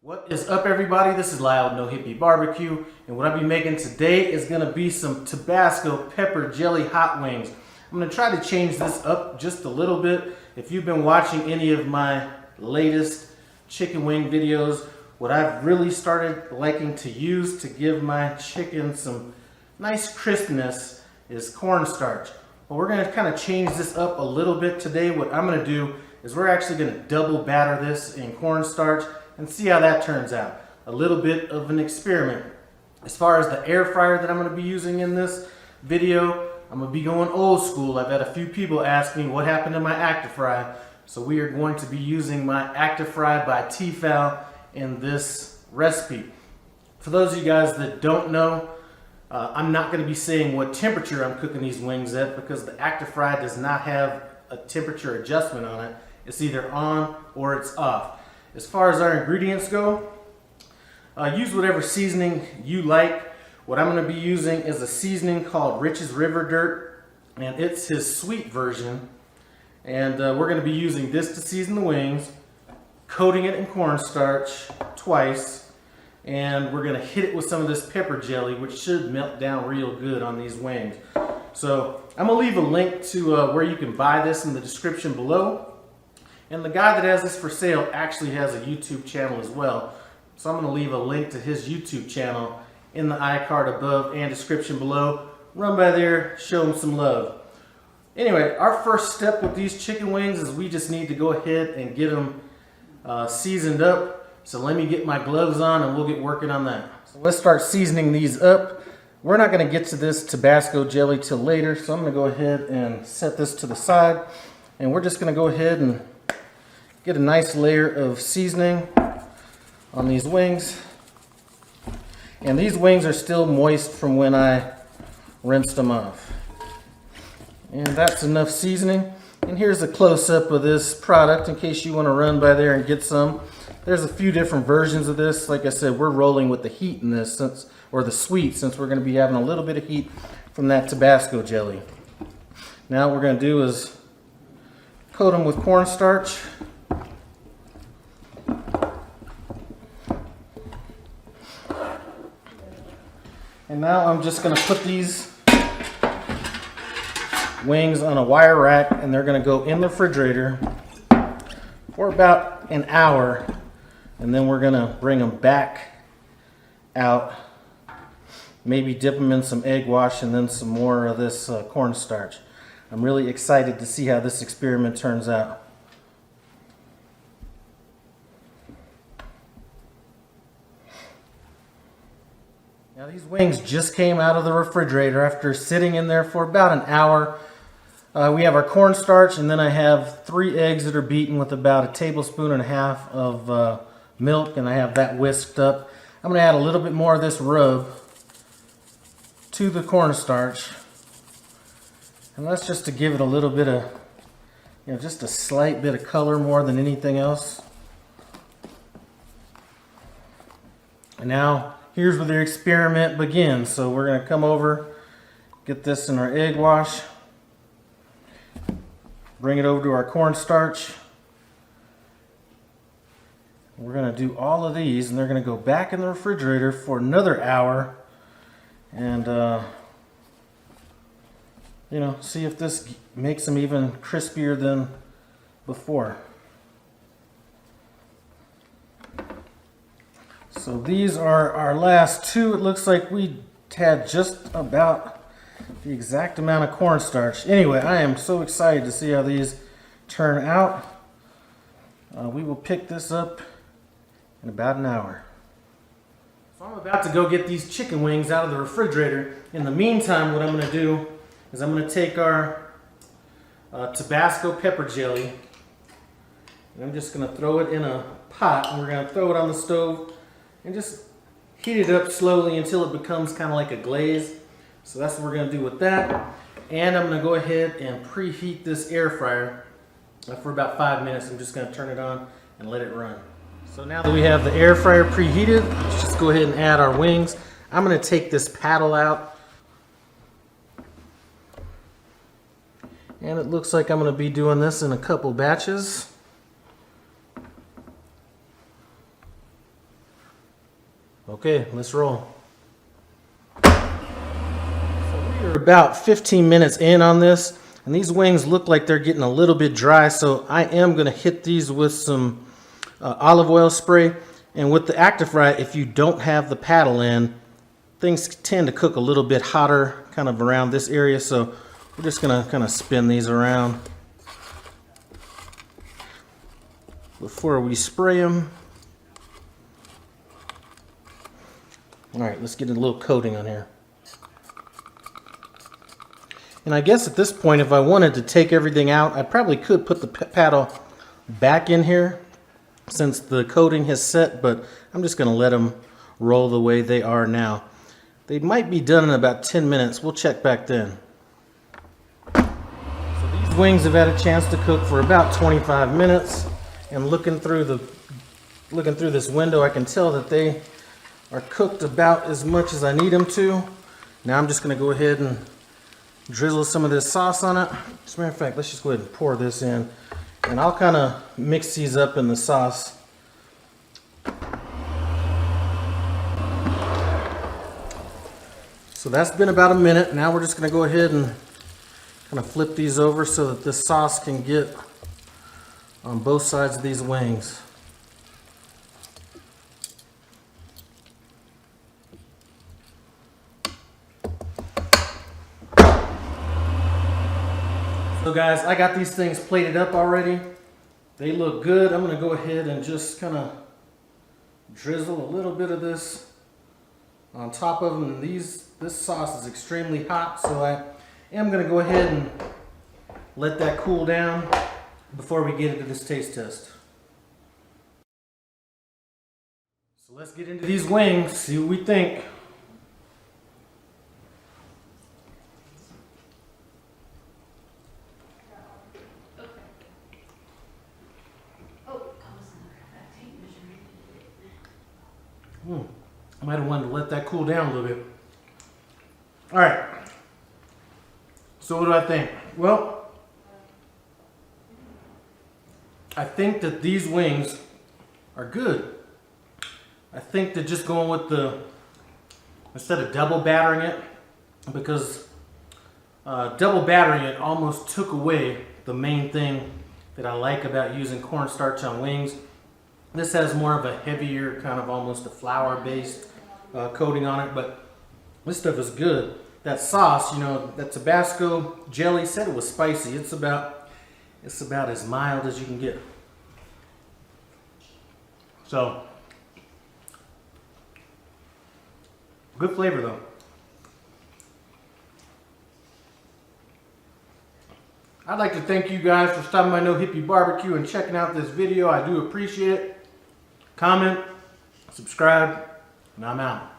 What is up, everybody? This is Loud No Hippie Barbecue, and what I'll be making today is going to be some Tabasco Pepper Jelly hot wings. I'm going to try to change this up just a little bit. If you've been watching any of my latest chicken wing videos, what I've really started liking to use to give my chicken some nice crispness is cornstarch. But we're going to kind of change this up a little bit today. What I'm going to do is we're actually going to double batter this in cornstarch and see how that turns out. A little bit of an experiment. As far as the air fryer that I'm going to be using in this video, I'm going to be going old school. I've had a few people ask me what happened to my Actifry. So we are going to be using my Actifry by Tefal in this recipe. For those of you guys that don't know, I'm not going to be saying what temperature I'm cooking these wings at because the Actifry does not have a temperature adjustment on it. It's either on or it's off. As far as our ingredients go, use whatever seasoning you like. What I'm going to be using is a seasoning called Rich's River Dirt, and it's his sweet version. And we're going to be using this to season the wings, coating it in cornstarch twice, and we're going to hit it with some of this pepper jelly, which should melt down real good on these wings. So I'm going to leave a link to where you can buy this in the description below. And the guy that has this for sale actually has a YouTube channel as well. So I'm going to leave a link to his YouTube channel in the iCard above and description below. Run by there, show him some love. Anyway, our first step with these chicken wings is we just need to go ahead and get them seasoned up. So let me get my gloves on and we'll get working on that. So let's start seasoning these up. We're not going to get to this Tabasco jelly till later, so I'm going to go ahead and set this to the side. And we're just going to go ahead and get a nice layer of seasoning on these wings. And these wings are still moist from when I rinsed them off. And that's enough seasoning. And here's a close-up of this product in case you want to run by there and get some. There's a few different versions of this. Like I said, we're rolling with the heat in this, or the sweet, since we're going to be having a little bit of heat from that Tabasco jelly. Now what we're going to do is coat them with cornstarch. And now I'm just going to put these wings on a wire rack, and they're going to go in the refrigerator for about an hour, and then we're going to bring them back out, maybe dip them in some egg wash and then some more of this cornstarch. I'm really excited to see how this experiment turns out. Now these wings just came out of the refrigerator after sitting in there for about an hour. We have our cornstarch, and then I have 3 eggs that are beaten with about 1.5 tablespoons of milk, and I have that whisked up. I'm going to add a little bit more of this rub to the cornstarch, and that's just to give it a little bit of, just a slight bit of color more than anything else. And now here's where the experiment begins. So we're going to come over, get this in our egg wash, bring it over to our cornstarch. We're going to do all of these, and they're going to go back in the refrigerator for another hour, and see if this makes them even crispier than before. So these are our last 2. It looks like we had just about the exact amount of cornstarch. Anyway, I am so excited to see how these turn out. We will pick this up in about an hour. So I'm about to go get these chicken wings out of the refrigerator. In the meantime, what I'm going to do is I'm going to take our Tabasco Pepper Jelly, and I'm just going to throw it in a pot, and we're going to throw it on the stove and just heat it up slowly until it becomes kind of like a glaze. So that's what we're going to do with that. And I'm going to go ahead and preheat this air fryer for about 5 minutes. I'm just going to turn it on and let it run. So now that we have the air fryer preheated, let's just go ahead and add our wings. I'm going to take this paddle out. And it looks like I'm going to be doing this in a couple batches. Okay, let's roll. So we're about 15 minutes in on this, and these wings look like they're getting a little bit dry, so I am going to hit these with some olive oil spray. And with the Actifry, if you don't have the paddle in, things tend to cook a little bit hotter kind of around this area, so we're just going to kind of spin these around before we spray them. All right, let's get a little coating on here. And I guess at this point, if I wanted to take everything out, I probably could put the paddle back in here since the coating has set, but I'm just going to let them roll the way they are now. They might be done in about 10 minutes. We'll check back then. So these wings have had a chance to cook for about 25 minutes, and looking through this window, I can tell that they are cooked about as much as I need them to. Now I'm just going to go ahead and drizzle some of this sauce on it. As a matter of fact, let's just go ahead and pour this in, and I'll kind of mix these up in the sauce. So that's been about a minute. Now we're just going to go ahead and kind of flip these over so that this sauce can get on both sides of these wings. So guys, I got these things plated up already. They look good. I'm going to go ahead and just kind of drizzle a little bit of this on top of them. And this sauce is extremely hot, so I am going to go ahead and let that cool down before we get into this taste test. So let's get into these wings, see what we think. I might have wanted to let that cool down a little bit. All right. So what do I think? Well, I think that these wings are good. I think that just going with instead of double battering it, because double battering it almost took away the main thing that I like about using cornstarch on wings. This has more of a heavier, kind of almost a flour-based coating on it, but this stuff is good. That sauce, you know, that Tabasco jelly, said it was spicy. It's about as mild as you can get. So, good flavor though. I'd like to thank you guys for stopping by No Hippie Barbecue and checking out this video. I do appreciate it. Comment, subscribe, and I'm out.